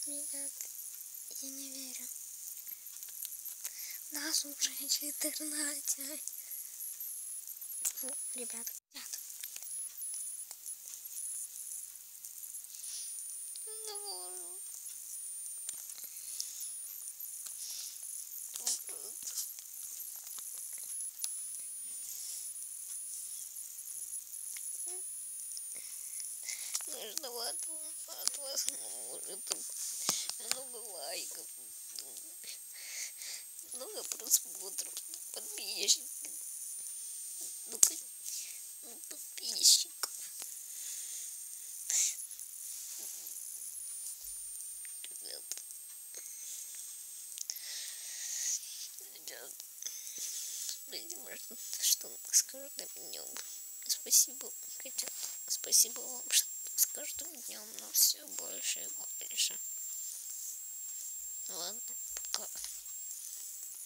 Ребят, я не верю. Нас уже в интернете. Фу, ребят. Нужно от вас много лайков, много просмотров, подписчиков. Подписчиков. Ребят, видимо, что с каждым днем. Спасибо, котят. Спасибо вам, что с каждым днем. Но все.